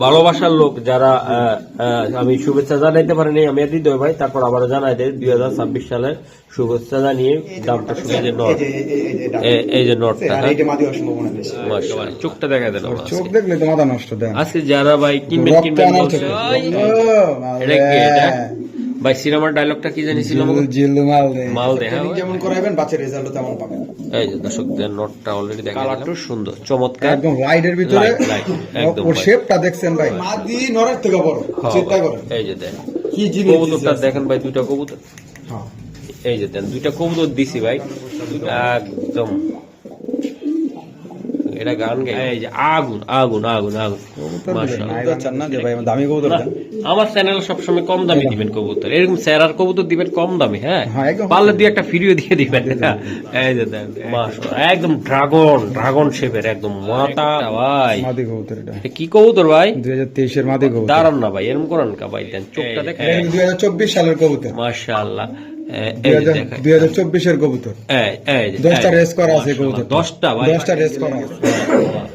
ভালোবাসার লোক যারা আমি শুভেচ্ছা জানাইতে পারিনি আমি হৃদয় ভাই, তারপর আবারও জানাই দেয় 2026 সালের শুভেচ্ছা জানিয়ে দামটা শুনে যে নট, এই যে নটটা চোখটা দেখা দেন, চোখ দেখলে তো মাথা নষ্ট দেয়। আজকে যারা ভাই কিনবেন বলছে ভাই সিনেমার ডায়লগটা কি জানিছিল, মাল দে যেমন করাবেন বাচ্চা রেজাল্ট তেমন পাবেন। এই যে দর্শকদের নটটা অলরেডি দেখা কালারটা সুন্দর চমৎকার, একদম লাইটের ভিতরে একদম ওর শেপটা দেখছেন ভাই, মাদি নরের থেকে বড়, চিন্তা করেন। এই যে দেখেন কি জিনিস, কবুতরটা দেখেন ভাই, দুইটা কবুতর, এই যে দেন দুইটা কবুতর দিছি ভাই, একদম এটা গান গাই, এই যে আগুন আগুন আগুন আগুন। আমার চ্যানেল সবসময় কম দামি দিবেন কবুতর, এরকম স্যারার কবুতর দিবেন কম দামি, হ্যাঁ পারলে দিয়ে একটা ফ্রিও দিয়ে দিবেন। এই যে দেন একদম ড্রাগন ড্রাগন শেপের একদম মাথা ভাই, কি কবুতর ভাই 2023 এর মাদি কবুতর, দাঁড়ান না ভাই এরকম করেন কা ভাই, দেন চোখটা দেখেন 2024 সালের কবুতর, মাশাআল্লাহ 2024 এর কবুতর, 10টা রেস করা আছে কবুতর, 10টা ভাই 10টা রেস করা আছে,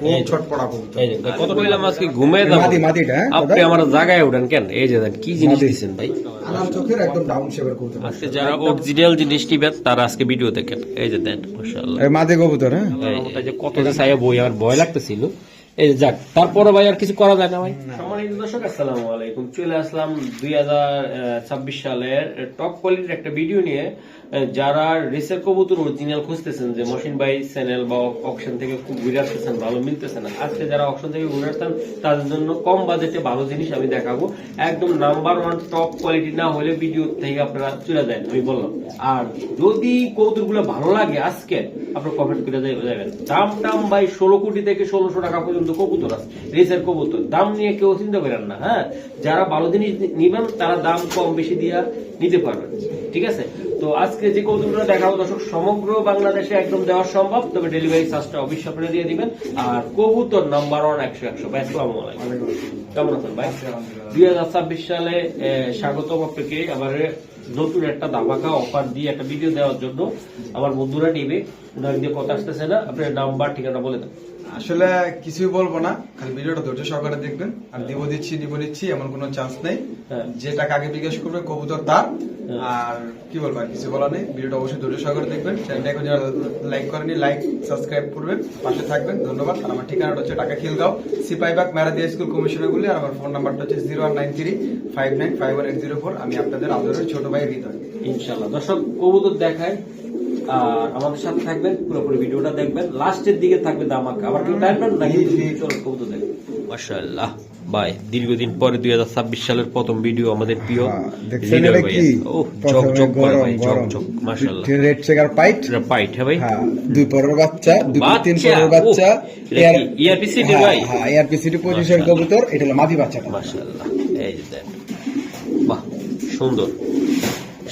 ও ছটপড়া কবুতর। এই যে কত কইলাম আজকে ঘুমিয়ে দাও মাদিটা, আপনি আমার জায়গায় উঠেন কেন, এই যে দেন কি জিনিস দিবেন ভাই, আনার চোখের একদম ডাউন শেপের কবুতর। আজকে যারা অরিজিনাল জিনিস নিবেন তারা আজকে ভিডিও দেখেন, এই যে দেন মাশাআল্লাহ এই মাদি কবুতর, হ্যাঁ ওটা যে কত যে ছায়া বই, আমার ভয় লাগতেছিল। এই যে যাক, তারপরে ভাই আর কিছু করা যায় না ভাই। সম্মানিত দর্শক আসসালামু আলাইকুম, চলে আসলাম 2026 সালের টপ কোয়ালিটির একটা ভিডিও নিয়ে। যারা রেসের কবুতর অরিজিনাল খুঁজতেছেন, যে মহসিন ভাই চ্যানেল বা অকশন থেকে খুব ঘুরে আসতেছেন, ভালো মিলতেছে না, আজকে যারা অকশন থেকে ঘুরে আসতেন তাদের জন্য কম বাজেটে ভালো জিনিস আমি দেখাবো, একদম নাম্বার 1 টপ কোয়ালিটি না হলে ভিডিও থেকে আপনারা চলে যায়, আমি বললাম। আর যদি কবুতর গুলো ভালো লাগে আজকে আপনারা কমেন্ট করে যাবেন। দাম টাম ভাই 16 কোটি থেকে 1600 টাকা পর্যন্ত কবুতর আছে, রেসের কবুতর, দাম নিয়ে কেউ চিন্তা করেন না। হ্যাঁ, যারা ভালো জিনিস নিবেন তারা দাম কম বেশি দিয়া নিতে পারবেন, ঠিক আছে। তো আজকে যে কবুতরগুলো দেখাবো দর্শক সমগ্র বাংলাদেশে একদম দেওয়া সম্ভব, তবে ডেলিভারি চার্জটা অবশ্যই আপনারা দিয়ে দিবেন। আর কবুতর নাম্বার 1 100 ভাই আসসালামু আলাইকুম, কেমন আছেন ভাই? 2026 সালে স্বাগতম আপনাকে আবার নতুন একটা ধামাকা অফার দিয়ে একটা ভিডিও দেওয়ার জন্য। আমার বন্ধুরা নিবে, দিয়ে কথা আসতেছে না, আপনার নাম্বার ঠিকানা বলে দেন। আসলে কিছুই বলবো না, খালি ভিডিওটা ধৈর্য সহকারে দেখবেন। আর দিব দিচ্ছি এমন কোনো চান্স নেই, যে টাকা আগে জিজ্ঞেস করবে কবুতর তার। আর কি বলবো, আর কিছু বলা নেই, ভিডিওটা অবশ্যই ধৈর্য সহকারে দেখবেন। চ্যানেলটা এখন যারা লাইক করেনি লাইক সাবস্ক্রাইব করবেন, পাশে থাকবেন, ধন্যবাদ। আর আমার ঠিকানাটা হচ্ছে ঢাকা খিলগাঁও সিপাহীবাগ মেরাদিয়া স্কুল কমিশনারগুলি। আর আমার ফোন নাম্বারটা হচ্ছে 019359518004। আমি আপনাদের আদরের ছোট ভাই হৃদয়। ইনশাআল্লাহ দর্শক কবুতর দেখায় আর আমাদের সাথে থাকবেন, পুরোপুরি ভিডিওটা দেখবেন, লাস্টের দিকে থাকবে ধামাকা। আবার কেউ টাইমবেন নাকি চলো কবুতর দেখবেন। মাশাআল্লাহ ভাই, দীর্ঘদিন পরে 2026 সালের প্রথম ভিডিও আমাদের প্রিয় হৃদয় ভাই। ও ঝকঝক করে ভাই, ঝকঝক মাশাআল্লাহ। রেড চেকার পাইট, পাইট হ্যাঁ ভাই, দুই পরের বাচ্চা, দুই তিন পরের বাচ্চা, ERPCD ভাই, হ্যাঁ ERPCD পজিশন কবুতর, এটা হলো মাদি বাচ্চাটা মাশাআল্লাহ। এই যে দেন, বাহ সুন্দর,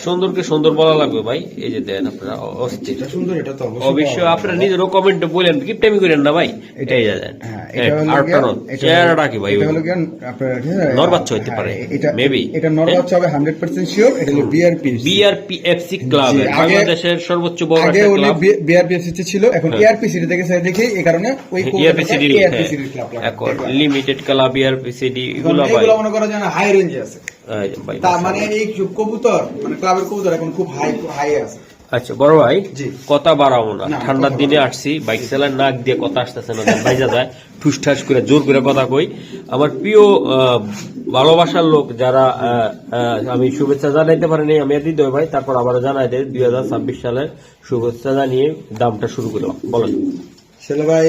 সুন্দরকে সুন্দর বলা লাগবে ভাই। এই যে দেন আপনারা অস্থির সুন্দর, এটা তো অবশ্যই আপনারা নিজেরও কমেন্টে বলেন, কিপটামি করেন না ভাই। এই যে দেন চেহারাটা কি ভাই, নর বাচ্চা হইতে পারে মেবি, এটা নর বাচ্চা হবে 100% শিওর। এটা হলো বিআরপিএফসি ক্লাব, বাংলাদেশের সর্বোচ্চ বড় একটা ক্লাব। বিআরপিএফসি ছিল, এখন ERPCD থেকে দেখি, এই কারণে ওই ERPCD ক্লাব এখন লিমিটেড ক্লাব বিআরপিসিডি এগুলো ভাই, এগুলো মনে করা যায় না হাই রেঞ্জে আছে। তার মানে এই কবুতর মানে ক্লাবের কবুতর এখন খুব হাই আছে। আচ্ছা বড় ভাই, কথা বাড়াবো না, ঠান্ডার দিনে আসছি, বাইক চালার নাক দিয়ে কথা আসতেছে না, বাইজা যায়, ঠুসঠাস করে জোর করে কথা কই। আমার প্রিয় ভালোবাসার লোক যারা আমি শুভেচ্ছা জানাইতে পারিনি আমি হৃদয় ভাই, তারপর আবারও জানাই দেয় 2026 সালের শুভেচ্ছা জানিয়ে দামটা শুরু করলাম। বলেন ছেলে ভাই,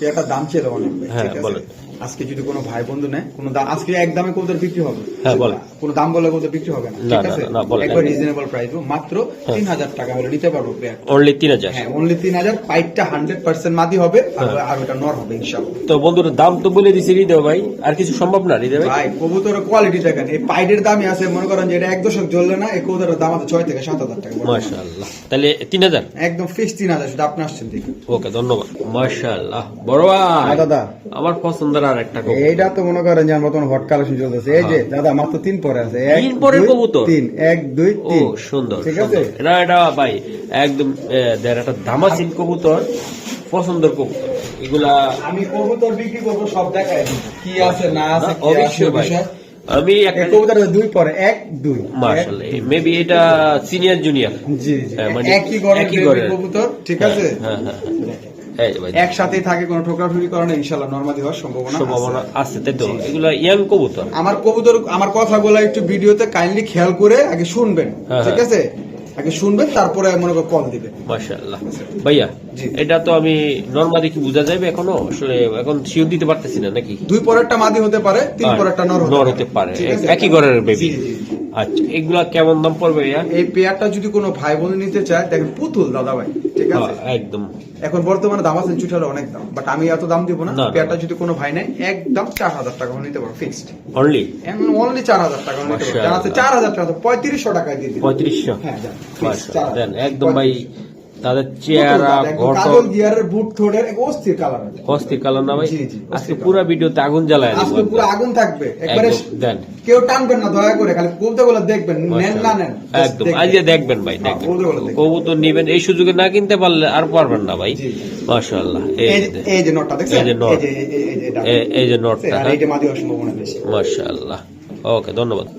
একটা দাম ছিল অনেক, হ্যাঁ বলেন। আজকে যদি কোনো ভাই বন্ধু নেয়, কোনো আজকে এক দামে কবুতর বিক্রি হবে, হ্যাঁ বলেন, কোনো দাম বলে কবুতর বিক্রি হবে না, ঠিক আছে? একবার রিজনেবল প্রাইস, মাত্র 3000 টাকা হলে নিতে পারবো। অনলি 3000, হ্যাঁ অনলি 3000। পাইটটা 100% মাদি হবে, আর ওটা নর হবে ইনশাআল্লাহ। তো বন্ধুরা দাম তো বলে দিছি হৃদয় ভাই, আর কিছু সম্ভব না হৃদয় ভাই? ভাই কবুতরের কোয়ালিটি দেখেন, এই পাইটের দামই আছে, মনে করেন যে এটা 1 দশক জ্বললে না, এই কবুতরের দাম আছে 6 থেকে 7000 টাকা। মাশাআল্লাহ, তাহলে 3000 একদম ফিক্স 3000, শুধু আপনি আসছেন দেখুন। ওকে ধন্যবাদ। মাশাআল্লাহ বড় ভাই, দাদা আমার পছন্দের আর একটা কবুতর, এইটা তো মনে করেন যে মতন হট কালেকশন চলতেছে। এই যে দাদা মাত্র 3 পরে আছে, 3 পরের কবুতর, 3 1 2 3। ও সুন্দর, ঠিক আছে। এটা ভাই একদম একটা ধামাচিন কবুতর, পছন্দের কবুতর। এগুলা আমি কবুতর বিক্রি করবো, সব দেখাই দিব। কি আছে না আছে, কি অবশ্যই আছে ভাই। বিষয়। আমি একটা এই কবুতরের দুই পরে, 1 2 মাশাআল্লাহ, মেবি এটা সিনিয়র জুনিয়র। জি জি, মানে একই ঘরের একই baby ঘরের। কবুতর, ঠিক আছে। হ্যাঁ হ্যাঁ হ্যাঁ। এই যে ভাই, একসাথেই থাকে, কোনো ঠোকরাঠুরি করে না, ইনশাআল্লাহ নরমালি হওয়ার সম্ভাবনা সম্ভাবনা আছে। আছে, তাই তো? এগুলা ইয়াং কবুতর। আমার কবুতর, আমার কথাগুলো একটু ভিডিওতে কাইন্ডলি খেয়াল করে আগে শুনবেন, হ্যাঁ, ঠিক আছে? আগে শুনবেন, তারপরে মনে করে কল দিবেন। মাশাআল্লাহ ভাইয়া, জি। এটা তো আমি নরমালি কি বোঝা যাবে এখনো? আসলে এখন শিওর দিতে পারতেছি না নাকি। দুই পরেরটা মাদি হতে পারে, তিন পরেরটা নর হতে পারে, ঠিক আছে? একই ঘরের বেবি। জি, জি, জি। আচ্ছা, এগুলা কেমন দাম পড়বে ভাইয়া? এই পেয়ারটা যদি কোনো ভাই বোন নিতে চায়, দেখেন পুতুল দাদা ভাই, ঠিক আছে? একদম। এখন বর্তমানে দাম আছে চুটালে অনেক দাম, বাট আমি এত দাম দিব না। না, পেয়ারটা যদি কোনো ভাই নেয়, একদম 4000 টাকা নিতে পারো, ফিক্সড। অনলি অনলি 4000 টাকা নিতে পারো। জানা আছে 4000 টাকা, তো 3500 টাকায় দিয়ে দিই। 3500। হ্যাঁ, জান। মাশাআল্লাহ, দেন একদম ভাই, তাদের চেহারা গঠন, কাজল গিয়ারের বুট থোড়ের এক অস্থির কালার আছে। অস্থির কালার না ভাই? জি, জি, আজকে অস্থির পুরো ভিডিওতে আগুন জ্বালায় দিব আজকে পুরো আগুন থাকবে একবারে। একদম, দেন। কেউ টানবেন না, দয়া করে খালি কবুতরগুলো দেখবেন, নেন না নেন, just একদম দেখবেন। আজ দেখবেন ভাই, দেখবেন কবুতরগুলো দেখবেন। কবুতর নিবেন, এই সুযোগে না কিনতে পারলে আর পারবেন না ভাই। জি, জি। মাশাআল্লাহ, এই যে নটটা দেখছেন, এই যে নট, এটা। এই যে নটটা, আর এইটা মাদি হওয়ার সম্ভাবনা বেশি। মাশাআল্লাহ। ওকে, ধন্যবাদ।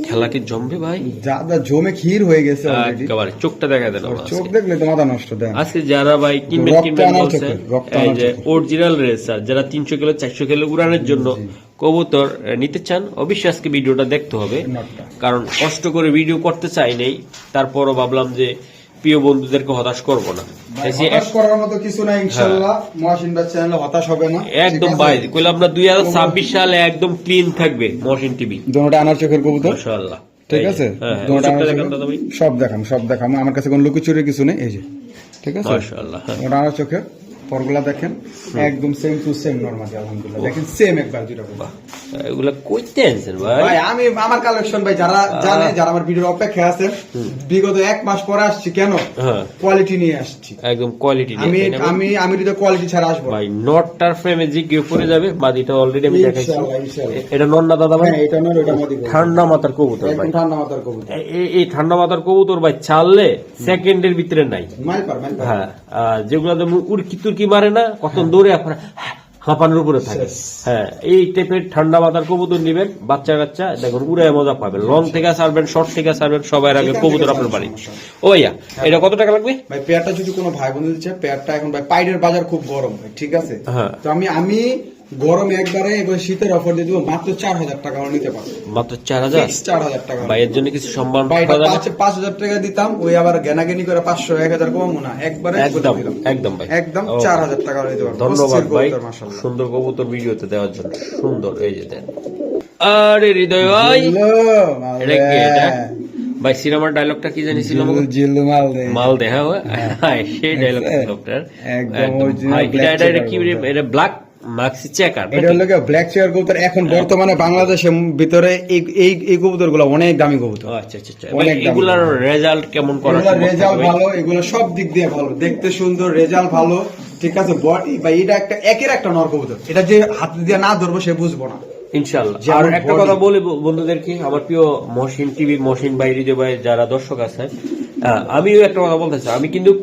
খেলা কি জমবে ভাই? যা জমে ক্ষীর হয়ে গেছে অলরেডি। একেবারে চোখটা দেখা দেন আমার চোখ আজকে। দেখলে তো মাথা নষ্ট। দেন আজকে যারা ভাই কিনবেন রক্ত কিনবেন আনার বলছে, চোখে, রক্ত এই আনার যে চোখে। অরিজিনাল রেসার যারা 300 কিলো 400 কিলো উড়ানোর জন্য কবুতর নিতে চান, অবশ্যই আজকে ভিডিওটা দেখতে হবে। নটটা। কারণ কষ্ট করে ভিডিও করতে চাই নাই, তারপরও ভাবলাম যে প্রিয় বন্ধুদেরকে হতাশ করব না। এই যে হতাশ করার মতো কিছু না, ইনশাআল্লাহ মহাসিন ভাই চ্যানেলে হতাশ হবে না। একদম ঠিক আছে? ভাই কইলাম না 2026 সালে একদম ক্লিন থাকবে মহসিন টিভি। দোনোটা আনার চোখের কবুতর, মাশাআল্লাহ, ঠিক আছে? হ্যাঁ, দোনোটা চোখটা আনার দেখান চোখের- দাদা ভাই। সব দেখাম। আমার কাছে কোনো লুকোচুরি কিছু নেই, এই যে, ঠিক আছে? মাশাআল্লাহ, হ্যাঁ। ওটা আনার চোখের পরগুলা দেখেন, একদম সেম টু সেম নরমালি, আলহামদুলিল্লাহ। দেখেন সেম একবার দুটো কবুতর। এগুলা কইতে আনছেন ভাই? ভাই আমি আমার কালেকশন ভাই, যারা জানে, যারা আমার ভিডিওর অপেক্ষা আছে, বিগত 1 মাস পরে আসছি কেন, হ্যাঁ, কোয়ালিটি নিয়ে আসছি। একদম কোয়ালিটি আমি আমি যদি কোয়ালিটি ছাড়া আসবো না। ভাই। নটটার ফ্রেমে যে কেউ পড়ে যাবে, মাদিটা অলরেডি আমি দেখাইছি। ইনশাআল্লাহ, ইনশাআল্লাহ। এটা নন্না দাদা ভাই, হ্যাঁ, এটা নয়, ওটা মাদি কবুতর। ঠান্ডা মাথার কবুতর ভাই। একদম ঠান্ডা মাথার কবুতর। এই ঠান্ডা মাথার কবুতর ভাই ছাড়লে সেকেন্ডের ভিতরে নাই। Mile per. হ্যাঁ, যেগুলো উড়কি তুর্কি মারে না, কত দৌড়ে আপনার হাঁপানোর উপরে থাকে। হ্যাঁ, এই টাইপের ঠান্ডা মাথার কবুতর নিবেন, বাচ্চা কাচ্চা দেখুন উড়ে মজা পাবেন। লং থেকে ছাড়বেন, শর্ট থেকে ছাড়বেন, সবার আগে কবুতর আপনার বাড়ি। ও ভাইয়া, এটা কত টাকা লাগবে ভাই? পেয়ারটা যদি কোনো ভাই বোন দিচ্ছে, পেয়ারটা এখন ভাই পাইডের বাজার খুব গরম ভাই, ঠিক আছে? হ্যাঁ। তো আমি গরমে একবারে এবার শীতের অফার দিয়ে দিব, মাত্র 4000 টাকা আমার নিতে পারবো। মাত্র 4000? 4000 টাকা ভাই এর জন্য কিছু সম্মান ভাই, করা যাবে? 5000 টাকা দিতাম, ওই আবার গেনাগেনি করে 500 1000 কমবো না, একবারে একদম দিলাম। একদম ভাই, একদম ও, 4000 টাকা নিতে পারবো। ধন্যবাদ ভাই, মাশাআল্লাহ। সুন্দর কবুতর ভিডিওতে দেওয়ার জন্য। সুন্দর, এই যে দেন। আরে হৃদয় ভাই, এটা কি এটা? ভাই সিনেমার ডায়লগটা কি জানি ছিল? জিল্লু মাল দে। মাল দেখা হয়, সেই ডায়লগ লোকটার একদম original ভাই। black এটা checker কি কবুতর। এটা ব্ল্যাক মাক্সি চেকার? এটা হলো ব্ল্যাক চেয়ার কবুতর। এখন বর্তমানে বাংলাদেশের ভিতরে এই কবুতর গুলো অনেক দামি কবুতর। আচ্ছা আচ্ছা আচ্ছা। অনেক দামি। এগুলার রেজাল্ট কেমন করা এগুলোর সম্ভব রেজাল্ট থাকবে? ভালো, এগুলো সব দিক দিয়ে ভালো, দেখতে সুন্দর, রেজাল্ট ভালো, ঠিক আছে? বডি বা এটা একটা একের একটা নর কবুতর, এটা যে হাত দিয়ে না ধরবো সে বুঝবো না, ইনশাআল্লাহ। যেমন আর একটা body। কথা বলি বন্ধুদেরকে, আমার প্রিয় মহসিন টিভির মহসিন ভাই, হৃদয় ভাই যারা দর্শক আছে, আমিও একটা কথা বলতে চাই, আমি কিন্তু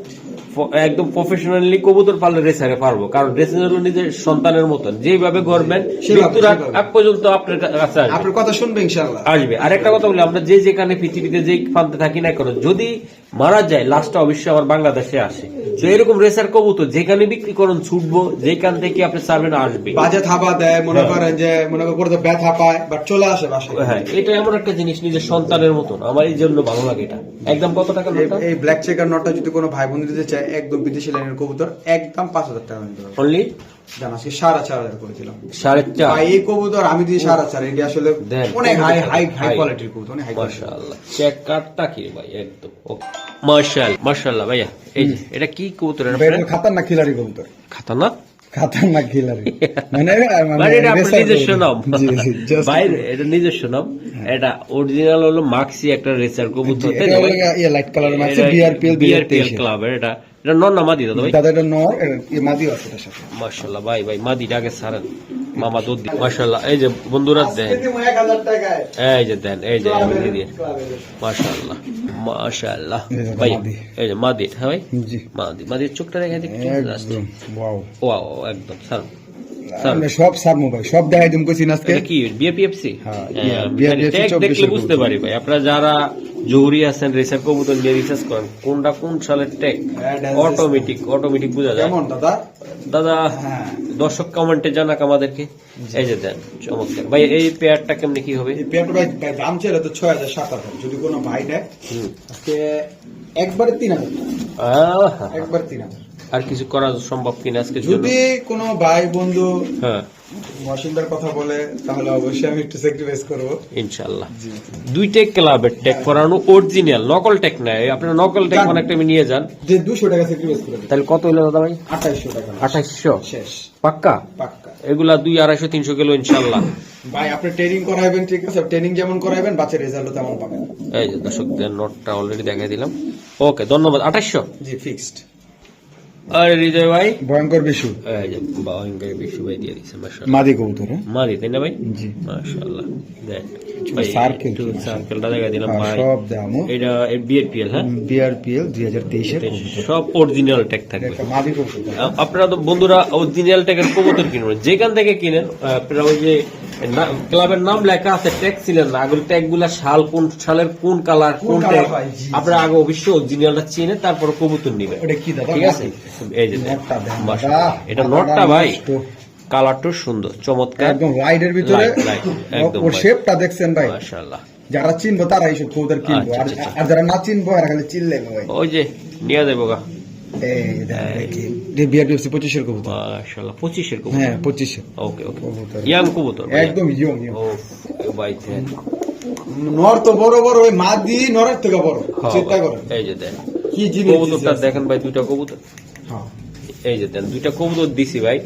একদম প্রফেশনালি কবুতর পাললে রেসারে পারবো। কারণ রেসার হলো নিজের সন্তানের মতন, যেভাবে গড়বেন মৃত্যুর আগ পর্যন্ত আপনার কাছে আসবে। আপনার কথা শুনবে ইনশাআল্লাহ। আসবে। আর একটা কথা বলি, আমরা যে যেখানে পৃথিবীতে যে প্রান্তে থাকি না কেন, যদি মারা যায় লাস্টটা অবশ্যই আমার বাংলাদেশে আসে। তো এরকম রেসার কবুতর যেখানে বিক্রি করুন ছুটবো, যেখান থেকে আপনি চাবেন আসবে। বাজে থাবা দেয়, মনে করেন যে মনে করে ব্যথা পায়, বাট চলে আসে বাসায়। হ্যাঁ, এটা এমন একটা জিনিস নিজের সন্তানের মতন, আমার এই জন্য ভালো লাগে এটা। একদম কত টাকা? এই ব্ল্যাক চেকার নটটা যদি কোনো ভাই বোন দিতে চায়, একদম বিদেশি লাইনের কবুতর, একদম 5000 টাকা নিতে পারবে। অনলি জান আজকে 4500 করেছিলাম 4.5। ভাই এই কবুতর আমি দিই 4500। এটা আসলে দেন, অনেক হাই হাই কোয়ালিটির কবুতর, অনেক হাই কোয়ালিটি। মাশাআল্লাহ। চেক কাটটা কি রে ভাই, একদম ওকে। মাশাআল্লাহ ভাইয়া, এই যে এটা কি কবুতর? বেরল খাতারনাক খিলাড়ি কবুতর। খাতারনাক? খাতারনাক খিলাড়ি মানে ভাই এটা আপনার নিজস্ব নাম? জি জি, just ভাই এটা নিজস্ব নাম। এটা অরিজিনাল হলো মাক্সি একটা রেসার কবুতর, তাই এটা না হলো ভাই? ইয়ে লাইট কালার আছে, বিআরপিএল ক্লাবের। এটা নর না মাদি দাদা ভাই? দাদা এটা নর, এই মাদি আছে এটার সাথে। মাশাআল্লাহ ভাই, মাদিটা আগে ছাড়েন। মামা দুধ দিয়ে মাশাআল্লাহ। এই যে বন্ধুরা দেন, 1000 টাকায় এই যে দেন, এই যে মাশাআল্লাহ মাশাআল্লাহ ভাই। এই যে মাদি, হ্যাঁ ভাই জি মাদির চোখটা রেখে দেখি একদম ওয়াও ওয়াও একদম স্যার। আমরা সব সার মোবাইল সব দেখাই দিম কইছি আজকে। এটা কি বিএপিএফসি? হ্যাঁ, BRPFC ট্যাগ 24 দেখলে বুঝতে পারি ভাই। আপনারা যারা জহুরি আছেন রেসার কবুতর নিয়ে রিসার্চ করেন কোনটা কোন সালের ট্যাগ, অটোমেটিক বোঝা যায়। কেমন দাদা? দাদা হ্যাঁ দর্শক কমেন্টে জানাক আমাদেরকে। এই যে দেন চমৎকার ভাই। এই পেয়ারটা কেমনে কি হবে? এই পেয়ারটা ভাই দাম চাইলে তো 6000-7000, যদি কোনো ভাই নেয় আজকে একবারে 3000, আহা, একবার 3000। আর কিছু করা সম্ভব কিনা আজকে? যদি কোনো ভাই বন্ধু হ্যাঁ মশিনদার কথা বলে তাহলে অবশ্যই আমি একটু স্যাক্রিফাইস করবো ইনশাআল্লাহ। দুইটাই ক্লাবের ট্যাগ করানো, অরিজিনাল, নকল ট্যাগ নাই। আপনারা নকল ট্যাগ মানে একটা নিয়ে যান, যে 200 টাকা স্যাক্রিফাইস করে দেব। তাহলে কত হইলো দাদা ভাই? 2800 টাকা 2800 শেষ পাক্কা? পাক্কা এগুলা 200-250-300 কিলো ইনশাআল্লাহ। ভাই আপনি ট্রেনিং করাইবেন, ঠিক আছে, ট্রেনিং যেমন করাইবেন বাচ্চার রেজাল্টও তেমন পাবেন। এই যে দর্শকদের নোটটা অলরেডি দেখাই দিলাম। ওকে ধন্যবাদ। 2800। জি ফিক্সড। আরে হৃদয় ভাই ভয়ঙ্কর বিশু এই যে ভয়ঙ্কর বিশু ভাই দিয়ে দিয়েছে মাশাআল্লাহ। মাদি কবুতর, হ্যাঁ মাদি তাই না ভাই? জি মাশাআল্লাহ। দেখ ভাই সার্কেল, একটু সার্কেলটা দেখাই দিলাম হ্যাঁ, ভাই। সব দামও এটা বিআরপিএল, হ্যাঁ বিআরপিএল 2023 এর কবুতর। সব অরিজিনাল ট্যাগ থাকবে। একটা মাদি কবুতর। আপনারা তো বন্ধুরা অরিজিনাল ট্যাগের কবুতর কিনুন, যেখান থেকে কিনেন আপনারা ওই যে ক্লাবের নাম লেখা আছে, ট্যাগ ছিলেন না আগের ট্যাগ গুলা, সাল কোন সালের কোন কালার কোন ট্যাগ, ভাই, জি, আপনারা আগে অবশ্যই অরিজিনালটা চিনে তারপর কবুতর নিবেন। ওটা কি দাদা? ঠিক আছে? এই যে দেখেন, নটটা দেন মাশাআল্লাহ। দাদা। এটা নটটা ভাই, নষ্ট। কালারটা সুন্দর চমৎকার, একদম লাইটের ভিতরে লাইট, একদম ওর ভাই। শেপটা দেখছেন ভাই? মাশাআল্লাহ। যারা চিনবো তারা এইসব কবুতর কিনবো, আচ্ছা, আর আচ্ছা, আর যারা না চিনবো এরা খালি চিনলে ভাই। ওই যে নিয়ে যাবো গা এই দেখেন বিআরপিএফসি 25 এর কবুতর। মাশাআল্লাহ। 25-এর কবুতর। হ্যাঁ 25 এর ওকে ওকে। কবুতর। ইয়াং কবুতর ভাই। একদম ইয়ং। ও ভাই দেন। নর তো বড় বড়, ওই মাদি নরের থেকে বড়, চিন্তা করেন এই যে দেন কি জিনিস কবুতরটা দেখেন ভাই, দুইটা কবুতর। হ্যাঁ এই যে দেন দুইটা কবুতর দিছি ভাই,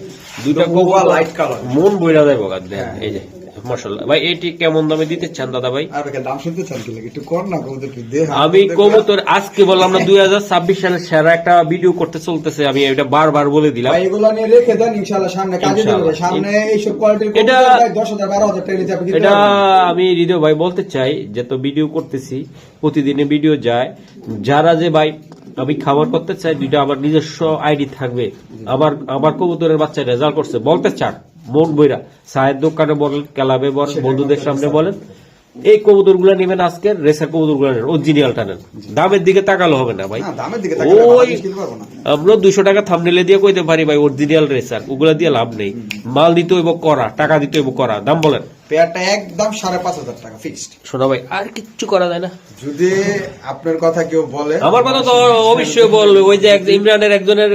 দুইটা তো কবুতর লাইট কালার। মন বইরা দেবো গা দেন। হ্যাঁ। এই যে মাশাআল্লাহ ভাই। এটি কেমন দামে দিতে চান দাদা ভাই? আর ভাই দাম শুনতে চান কি লাগে একটু কর না কবুতর কি দে। আমি কবুতর আজকে বললাম না 2026 সালের সেরা একটা ভিডিও করতে চলতেছে, আমি এটা বারবার বলে দিলাম। ভাই এগুলো নিয়ে রেখে দেন, ইনশাআল্লাহ সামনে কাজে দেবে। ইনশাআল্লাহ। সামনে এইসব কোয়ালিটির এটা- কবুতর ভাই 10,000-12,000 টাকা নিচে আপনি কিনতে এটা পারবেন। আমি হৃদয় ভাই বলতে চাই, যে তো ভিডিও করতেছি, প্রতিদিনে ভিডিও যায়, যারা যে ভাই আমি খাবার করতে চাই, দুইটা আমার নিজস্ব আইডি থাকবে, আমার কবুতরের বাচ্চা রেজাল্ট করছে বলতে চান মন বইরা, চায়ের দোকানে বলেন, ক্লাবে বলেন, বন্ধুদের সামনে বলেন, এই কবুতর গুলা নেবেন, আজকে রেসার কবুতর গুলা নেন, অরিজিনালটা নেন। দামের দিকে তাকালো হবে না ভাই। না দামের দিকে তাকালে ভালো ওই জিনিস কিনতে পারবো না। আমরা 200 টাকা থাম্বনেলে দিয়ে কইতে পারি ভাই অরিজিনাল রেসার, ওগুলা দিয়ে লাভ নেই। মাল দিতে হইব করা, টাকা দিতে হইব করা। দাম বলেন? পেয়ারটা একদম 5,500 টাকা ফিক্সড। শোনা ভাই আর কিচ্ছু করা যায় না? যদি আপনার কথা কেউ বলে, আমার কথা তো অবশ্যই বলবে। ওই যে ইমরানের একজনের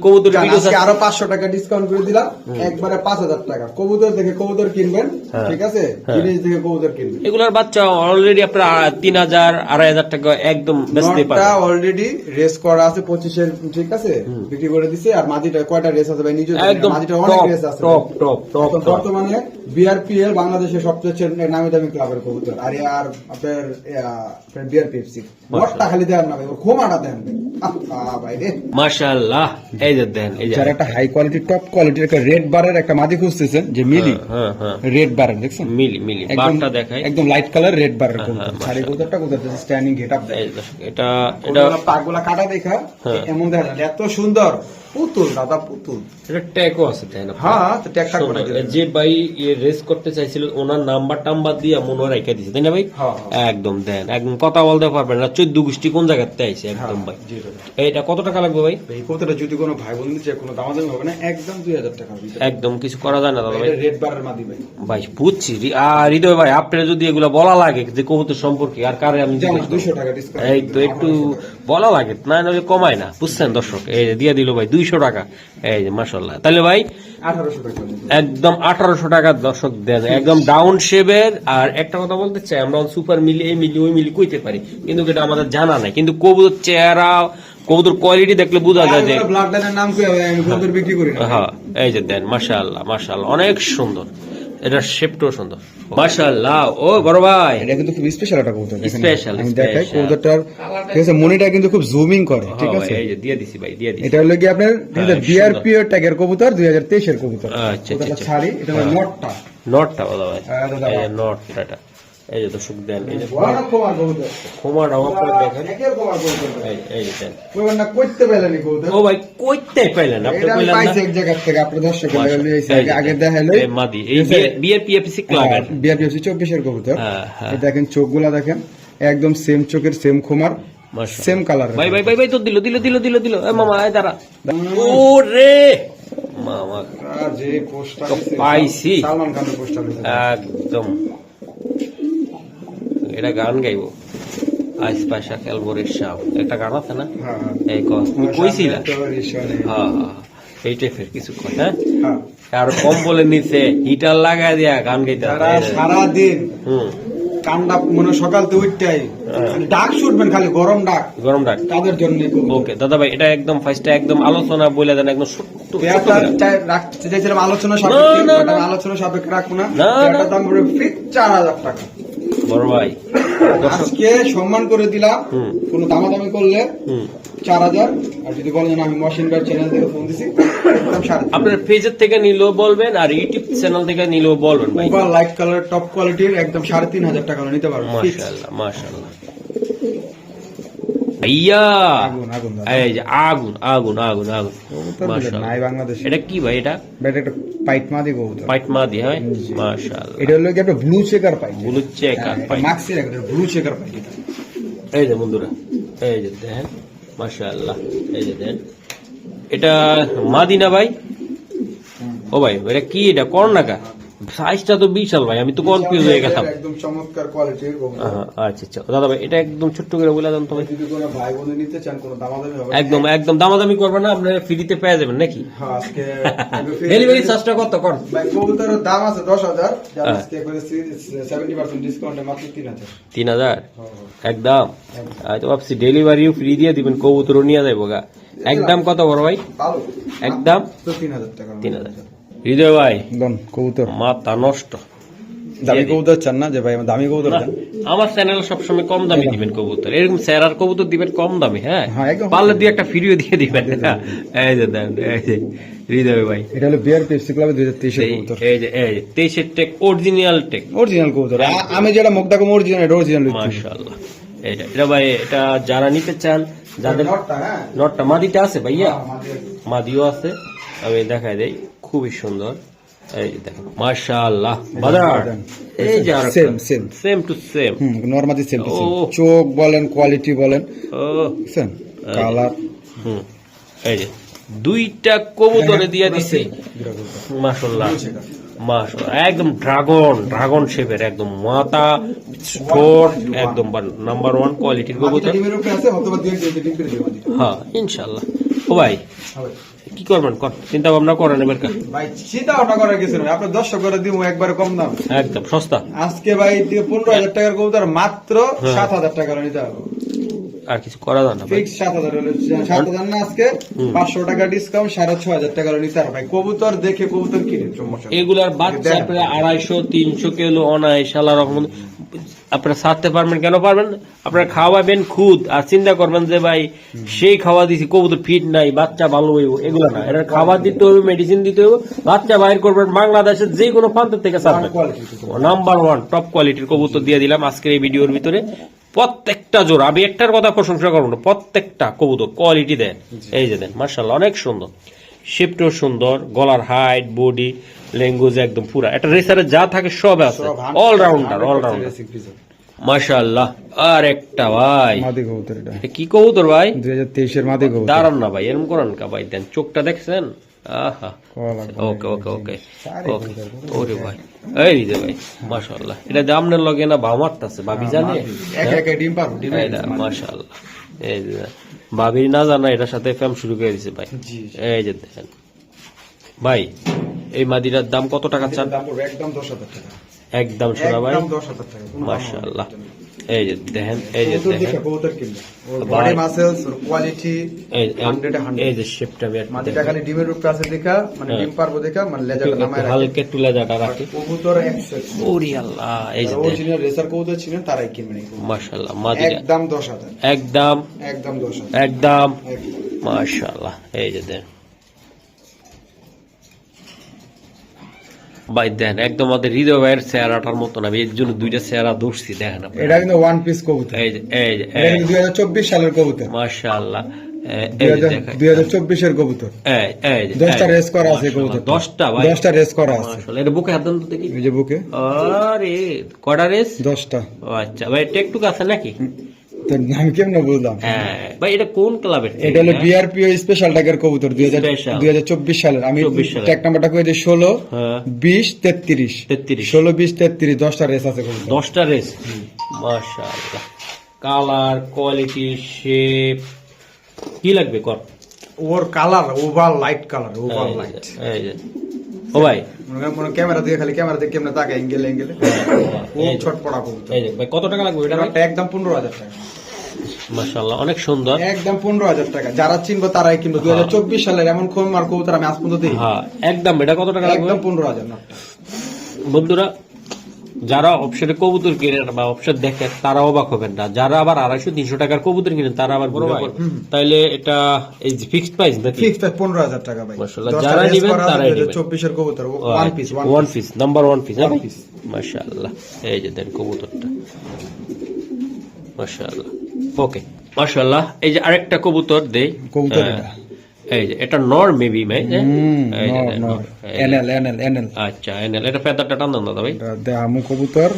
কবুতর ভিডিও আজকে আরো 500 টাকা ডিসকাউন্ট করে দিলাম, একবারে 5,000 টাকা। কবুতর দেখে কবুতর কিনবেন, হ্যাঁ। ঠিক আছে, হ্যাঁ। জিনিস দেখে কবুতর কিনবেন। এগুলার বাচ্চা অলরেডি আপনার 3,000-2,500 টাকা একদম বেচতে নটটা পারেন। অলরেডি রেস করা আছে 25 এর, ঠিক আছে, বিক্রি করে দিছে। আর মাদিটা কয়টা রেস আছে ভাই নিজে জানেন, একদম মাদিটা অনেক টপ রেস আছে। টপ টপ টপ এখন বর্তমানে বিআরপিএল বাংলাদেশের সবচেয়ে নামি দামি ক্লাবের কবুতর। আর আপনার বিআরপিএফসি নটটা খালি দেন না ভাই, ওর খোমাটা দেন ভাই রে। মাশাআল্লাহ। এই যে দেন, এই যে যারা একটা হাই কোয়ালিটি টপ কোয়ালিটির একটা রেড বারের একটা মাদি খুঁজতেছেন, যে মিলি হ্যাঁ হ্যাঁ রেড বারের, দেখছেন মিলি মিলি একদম বারটা দেখাই। একদম লাইট কালার রেড বারের হ্যাঁ, কবুতর। হ্যাঁ, শাড়ি কবুতরটা কবুতর স্ট্যান্ডিং গেটআপ দেয়। এই যে দর্শক, এটা এটা পাগুলা কাটা দেখা হ্যাঁ। এমন দেখা যায়, এত সুন্দর পুতুল দাদা, পুতুল। এটা ট্যাগও আছে তাই না? হ্যাঁ তো ট্যাগ থাকবে না। শোনো, যে ভাই রেস করতে চাইছিল ওনার নাম্বার টাম্বার দিয়ে মনে রেখে দিছে তাই না ভাই? হ্যাঁ, একদম দেন, একদম কথা বলতে পারবেন না, 14 গোষ্ঠী কোন জায়গাতে আইছে একদম ভাই। জি দাদা। এইটা কত টাকা লাগবে ভাই? এই কবুতরটা যদি কোনো ভাই বন্ধু চায়, কোনো দামাদামি হবে না, একদম 2,000 টাকা হবে। একদম কিছু করা যায় না দাদা ভাই। এটা রেড বারের মাদি ভাই। ভাই বুঝছি, আর হৃদয় ভাই আপনার যদি এগুলো বলা লাগে যে কবুতর সম্পর্কে, আর কারে আমি যেমন জিজ্ঞেস করবো? 200 টাকা ডিসকাউন্ট। এই তো একটু বলা লাগে, না নাহলে কমায় না, বুঝছেন দর্শক? এই যে দিয়ে দিল ভাই 200 টাকা। এই যে মাশাআল্লাহ। তাহলে ভাই 1800 টাকা। একদম 1800 টাকা দর্শক দেন, একদম ডাউন শেপের। আর একটা কথা বলতে চাই, আমরা সুপার মিলি এই মিলি ওই মিলি কইতে পারি, কিন্তু এটা আমাদের জানা নাই। কিন্তু কবুতর চেহারা, কবুতর কোয়ালিটি দেখলে বোঝা যায় যে ব্লাড লাইনের নাম কি হবে, আমি কবুতর বিক্রি করি না। হ্যাঁ। এই যে দেন মাশাআল্লাহ মাশাআল্লাহ, অনেক সুন্দর। এটা শেপটাও সুন্দর মাশাআল্লাহ। ও বড় ভাই এটা কিন্তু খুব স্পেশাল একটা কবুতর দেখেন। Special, আমি দেখাই special। কবুতরটার ঠিক আছে মনিটা কিন্তু খুব জুমিং করে, ঠিক হ্যাঁ আছে। ভাই, এই যে দিয়ে দিছি ভাই, দিয়ে দিছি। এটা হলো কি আপনার হ্যাঁ, বিআরপি ট্যাগের কবুতর 2023 এর কবুতর। আচ্ছা, কবুতরটা আচ্ছা। ছাড়ি, এটা হলো নটটা। নটটা বলা ভাই, হ্যাঁ, দাদা। এই যে নটটা, এই যে দর্শক দেন, এই যে বড় কুমার কবুতর। খোমাটা অফ করে দেখেন, একের কুমার কবুতর। এই যে দেন। কইবেন না কইতে পেলেনি কবুতর। ও ভাই কইতে পাইলেন আপনি, এটা আমি কইলেন পাইছি না? এক জায়গা থেকে, আপনার দর্শকের মাশাআল্লাহ। লাগা লইছি এই যে আগে দেন। দেখাইলো। এই মাদি, এই বিআরপিএফসি ক্লাবের। বিআরপিএফসি 24 এর কবুতর। হ্যাঁ, হ্যাঁ। এই দেখেন চোখগুলা দেখেন, একদম সেম চোখের সেম খুমার, মাশাআল্লাহ। Same colour. ভাই ভাই ভাই ভাই তো দিল দিল দিল দিল দিল, এ মামা আয় দাঁড়া। ও রে মামা যে পোস্টার তো পাইছি। সালমান খানের পোস্টার একদম, এটা গান গাইবো আজ পাশা খেলবরের সাপ, একটা গান আছে না, হ্যাঁ এই তুমি কইছিলা। হ্যাঁ হ্যাঁ এইটা ফের কিছু কথা, হ্যাঁ। আর কম বলে নিচে হিটার লাগাই দিয়া গান গাইতে যারা সারাদিন হুম কান্ডা মনে সকালতে উঠটাই ডাক শুটবেন, খালি গরম ডাক, গরম ডাক। তাদের জন্য ওকে দাদা ভাই, এটা একদম ফার্স্টে একদম আলোচনা বলে দেন, একদম ছোট্ট রাখতে চাইছিলাম আলোচনা না, সাপেক্ষে, না, but না। আমি আলোচনা সাপেক্ষে রাখবো না। না, না। এটার দাম পড়বে ফিক্স 4000 টাকা। বড় ভাই আজকে সম্মান করে দিলাম, হুম। কোনো দামাদামি করলে হুম 4000, আর যদি বলেন আমি মহসিন ভাই চ্যানেল থেকে ফোন দিছি, একদম 3.5। আপনার পেজের থেকে নিলেও বলবেন, আর ইউটিউব চ্যানেল থেকে নিলেও বলবেন ভাই। ওভার লাইট কালার টপ কোয়ালিটির একদম 3500 টাকা নিতে পারবেন। মাশাআল্লাহ মাশাআল্লাহ ভাইয়া, আগুন আগুন দাদা। এই যে আগুন আগুন আগুন আগুন মাশাআল্লাহ। নাই বাংলাদেশে। এটা কি ভাই, এটা বেটা একটা পাইট মাদি কবুতর। পাইট মা দিয়ে হয় মাশাআল্লাহ। এটা হলো কি একটা blue checker pied. Blue checker pied. মাক্সি রাখতে ব্লু চেকার পাইট এটা। এই যে বন্ধুরা, এই যে দেখেন মাশাআল্লাহ, এই যে দেখেন এটা মাদিনা ভাই। ও ভাই এটা কি, এটা কর্ণাকা, সাইজটা তো বিশাল ভাই, আমি তো কনফিউজ হয়ে গেলাম। একদম চমৎকার কোয়ালিটির কবুতর। আচ্ছা আচ্ছা দাদা ভাই, এটা একদম ছোট্ট করে বলে দেন তো ভাই। যদি কোনো ভাই বোন নিতে চান, কোনো দামাদামি হবে না। একদম একদম দামাদামি করবেন না, আপনারা ফ্রিতে পেয়ে যাবেন নাকি? হ্যাঁ, আজকে ডেলিভারি চার্জটা কত কর? ভাই কবুতরের দাম আছে 10,000, যার হ্যাঁ। আজকে করেছি 70% ডিসকাউন্টে মাত্র 3000। 3000 একদম। তো ভাবছি ডেলিভারিও ফ্রি দিয়ে দিবেন, কবুতরও নিয়ে যাবো গা। একদম কত বড় ভাই? ভালো একদম তো 3000 টাকা। 3000। হৃদয় ভাই দন কবুতর মাথা নষ্ট। দামি কবুতর চান না যে ভাই আমার দামি কবুতর না, চান? আমার চ্যানেল সবসময় কম দামে দিবেন কবুতর, এরকম স্যারার কবুতর দিবেন কম দামে। হ্যাঁ হ্যাঁ, একদম। পারলে দিয়ে একটা ফ্রিও দিয়ে দিবেন। এই যে দেন, এই যে হৃদয় ভাই, এটা হলো বিআর পেপসি ক্লাবে 2023 এর কবুতর। এই যে 23-এর টেক, অরিজিনাল টেক অরিজিনাল কবুতর। আমি যেটা মুখ দেখো অরিজিনাল, এটা অরিজিনাল। মাশাআল্লাহ। এটা ভাই, এটা যারা নিতে চান, যাদের নটটা, হ্যাঁ নটটা মাদিটা আছে ভাইয়া, আমাদের মাদিও আছে, আমি দেখাই দেই, খুবই সুন্দর। এই যে দেখেন মাশাআল্লাহ বাজার, এই যে আর Same, same. Same to same. Normally same to same. ও। চোখ বলেন, কোয়ালিটি বলেন, ও বুঝছেন, কালার। হুম এই যে দুইটা কবুতরে দিয়ে দিছি মাশাআল্লাহ মাশাআল্লাহ, একদম ড্রাগন শেপের, একদম মাথা ঠোঁট একদম নাম্বার 1 কোয়ালিটির কবুতর। ডিমের উপরে আছে, অথবা দিয়ে ডিম করে দিও মাদিটা। হ্যাঁ ইনশাআল্লাহ। ও ভাই হ্যাঁ ভাই। কি করবেন, চিন্তা ভাবনা করেন এবার কা? ভাই চিন্তা ভাবনা করার কিছু নেই, আপনার 10 করে দিব একবারে কম দাম। একদম সস্তা। আজকে ভাই 15,000 টাকার কবুতর মাত্র 7,000 টাকা নিতে হবে। আর কিছু করা যায় না ভাই। ফিক্স 7,000 হলে 7,000 না, আজকে 500 টাকা ডিসকাউন্ট, 6,500 টাকা নিতে হবে ভাই। কবুতর দেখে কবুতর কিনে সমস্যা নেই। এগুলার বাচ্চা আপনারা 250-300 কিলো অনায়াসে আল্লাহ রহমত আপনারা ছাড়তে পারবেন। কেন পারবেন? আপনারা খাওয়াবেন খুদ, আর চিন্তা করবেন যে ভাই সেই খাওয়া দিছি কবুতর ফিট নাই, বাচ্চা ভালো হইব, এগুলো না। এটা খাবার দিতে হবে, মেডিসিন দিতে হবে, বাচ্চা বাইর করবেন। বাংলাদেশের যে কোনো প্রান্ত থেকে ছাড়বেন, নাম্বার 1 টপ কোয়ালিটির কবুতর দিয়ে দিলাম আজকের এই ভিডিওর ভিতরে। প্রত্যেকটা জোড়া, আমি একটার কথা প্রশংসা করবো না, প্রত্যেকটা কবুতর কোয়ালিটি দেন। এই যে দেন মাশাআল্লাহ, অনেক সুন্দর, শেপটাও সুন্দর, গলার হাইট, বডি ল্যাঙ্গুয়েজ একদম পুরা একটা রেসারে যা থাকে সব আছে, অলরাউন্ডার মাশাআল্লাহ। আর একটা ভাই মাদি কবুতর, এটা এটা কি কবুতর ভাই? 2023 এর মাদি কবুতর। দাঁড়ান না ভাই, এরকম করেন কা ভাই, দেন চোখটা দেখছেন, আহা কলা ওকে ওকে ওকে ওকে। ওরে ভাই, এই রে ভাই মাশাআল্লাহ, এটা দামনের লগে না ভাও মারতাছে, ভাবি জানে? একা একা ডিম পারবো, ডিম এই না, মাশাআল্লাহ, এই যে ভাবির না জানা এটার সাথে ফ্যাম শুরু করে দিছে ভাই। জি। এই যে দেখেন ভাই, এই মাদিরার দাম কত টাকা চান? দাম পড়বে একদম 10,000 টাকা। একদম সোনা ভাই একদম 10,000 টাকা মাশাআল্লাহ। এই যে দেখেন, এই যে কবুতর দেখেন, দেখে কবুতর কিনবে ওর বডি মাসেলস ওর কোয়ালিটি এই 100 এ 100 এই যে শেপটা আমি একটু মাটিটা দেখাই। খালি ডিমের উপরে আছে দেখা মানে ডিম পারবো দেখা মানে লেজাটা একটু নামায় রাখে হালকা একটু লেজাটা রাখি। কবুতর 100 ওরে আল্লাহ, এই যে দেখেন অরিজিনাল রেসার কবুতর ছিলেন তারাই কিনবেন এই কবুতর। মাশাআল্লাহ। মাদিটা একদম 10,000 একদম একদম 10,000 একদম একদম। মাশাআল্লাহ। এই যে দেন ভাই, দেন একদম আমাদের হৃদয় ভাইয়ের চেহারাটার মতো না, এর জন্য দুইটা চেহারা ধরছি, দেখেন আপনারা। এটা কিন্তু ওয়ান পিস কবুতর, এই যে এই যে এটা কিন্তু 2024 সালের কবুতর, মাশাআল্লাহ। এই যে দেখেন 2024 এর কবুতর। এই যে 10টা রেস করা আছে কবুতর, 10টা ভাই, 10টা রেস করা আছে। মাশাআল্লাহ। এটা বুকে হাত দেন তো দেখি। এই যে বুকে আরে কয়টা রেস? 10টা। ও আচ্ছা ভাই, টেকটুক আছে নাকি? তো নাম কেমনে বললাম? হ্যাঁ ভাই, এটা কোন ক্লাবের? এটা হলো বিআরপিও স্পেশাল ট্যাগের কবুতর, Special। 2024 সালের। আমি 24 সালের। ট্যাগ নাম্বারটা কই দিই 16 হ্যাঁ 20 33 33 16 20 33 10টা রেস আছে কবুতর। 10টা রেস, মাশাআল্লাহ। কালার, কোয়ালিটি, শেপ কি লাগবে কর? ওর colour over light colour over light এই যে ও ভাই, মনে ক্যামেরা দিয়ে খালি ক্যামেরা দিয়ে কেমনে তাকে অ্যাঙ্গেল অ্যাঙ্গেলে ও এই যে, ছটপড়া কবুতর। এই যে ভাই, কত টাকা লাগবে এটা? এটা একদম 15,000 টাকা, মাশাআল্লাহ, অনেক সুন্দর। একদম 15,000 টাকা। যারা চিনবো তারাই কিনবো। 2024 সালের এমন আর কবুতর আমি আজ পর্যন্ত দিই। হ্যাঁ একদম। এটা কত টাকা লাগবে একদম 15,000 না। বন্ধুরা? যারা অপশনে কবুতর কিনেন বা অপশন দেখেন তারা অবাক হবেন না, যারা আবার 250-300 টাকার কবুতর কিনেন তারা আবার বড় ভাই তাইলে এটা এই যে ফিক্সড প্রাইস নাকি? ফিক্স 15,000 টাকা ভাই। মাশাআল্লাহ, 10টা যারা রেস নিবেন করা তারাই আছে, নিবেন। 2024 এর কবুতর one piece one piece, number 1 piece. One piece। মাশাআল্লাহ। এই যে দেন কবুতরটা, মাশাআল্লাহ। ওকে, মাশাআল্লাহ। এই যে আরেকটা কবুতর দেই। কবুতর এটা। এই যে এটা নর মেবি ভাই। এই যে নর, দেন, নর। এই যে। এনএল আচ্ছা, এনএল। এটা ফেদারটা টান দেন দাদা ভাই। এটা দেখামু কবুতর।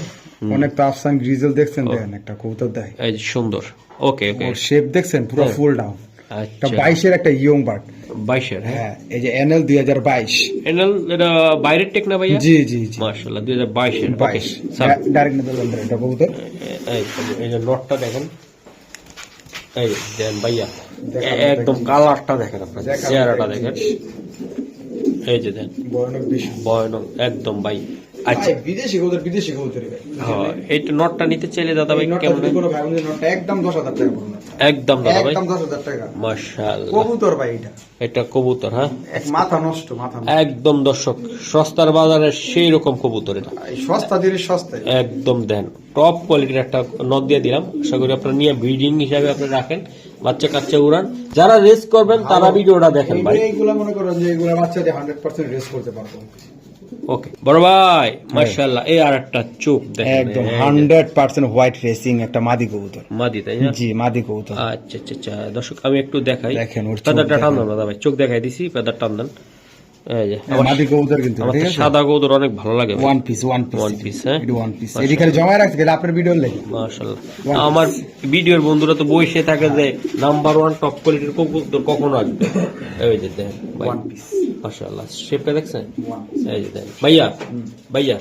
অনেক তো আফসান গ্রিজেল দেখছেন, দেখেন একটা কবুতর দেয়। এই যে সুন্দর। ওকে ওকে। ওর শেপ দেখছেন পুরো ফুল ডাউন। এটা আচ্ছা, 22 এর একটা ইয়ং বার্ড। 22 এর। হ্যাঁ, এই যে এনএল 2022। এনএল এটা বাইরের টেক না ভাইয়া? জি জি জি, মাশাআল্লাহ, 2022 এর। ওকে 22 স্যার, ডাইরেক্ট নেদারল্যান্ডের এটা কবুতর। এই যে নটটা দেখেন। এই যে দেন ভাইয়া, দেখার একদম কালারটা দেখেন, আপনার দেখার চেহারাটা মতো দেখেন। জিনিস। এই যে দেন ভয়ানক বেশি। ভয়ানক একদম ভাই। আচ্ছা, ভাই, বিদেশি কবুতর ভাই। হ্যাঁ, এইটা নটটা নিতে চাইলে দাদা ভাই এই নটটা কেমন? যদি কোনো ভাই বোনের নটটা একদম 10,000 টাকা পড়বে। একদম দাদা ভাই, একদম 10,000 টাকা। মাশাআল্লাহ। কবুতর ভাই এটা এটা কবুতর, হ্যাঁ এক মাথা নষ্ট মাথা নষ্ট। একদম দর্শক, সস্তার বাজারে সেই রকম কবুতর এটা, এই সস্তা জিনিস সস্তায়। একদম দেন টপ কোয়ালিটির একটা নট দিয়ে দিলাম। আশা করি আপনারা নিয়ে ব্রিডিং হিসাবে আপনি রাখেন, বাচ্চা কাচ্চা উড়ান। যারা রেস করবেন তারা ভিডিওটা দেখেন ভাই। এইগুলা মনে করো যে এইগুলা বাচ্চা দিয়ে 100% রেস করতে পারবো। ওকে বড় ভাই, মাশাআল্লাহ। এই আর একটা চোখ দেখেন, একদম 100% হোয়াইট রেসিং একটা মাদি কবুতর। মাদি, তাই না? জি, মাদি কবুতর। আচ্ছা আচ্ছা আচ্ছা, দর্শক আমি একটু দেখাই। দেখেন ওর চোখ পেদারটা টান দেখেন। দেন দাদা ভাই, চোখ দেখাই দিছি, পেদার টান দেন। এই যে মাদি কবুতর কিন্তু আমার ঠিক তো আছে। সাদা কবুতর অনেক ভালো লাগে ভাই। ওয়ান পিস One piece, হ্যাঁ? এটা ওয়ান পিস। এটি খালি জমায় রাখতে গেলে আপনার ভিডিও লাগে। মাশাআল্লাহ। One piece। আমার ভিডিওর বন্ধুরা তো বসে থাকে যে নাম্বার 1 টপ কোয়ালিটির কবুতর কখন আসবে। এই যে দেখেন ভাই, ওয়ান পিস মাশাআল্লাহ, শেপটা দেখছেন? One piece. এই যে দেখেন ভাইয়া, ভাইয়া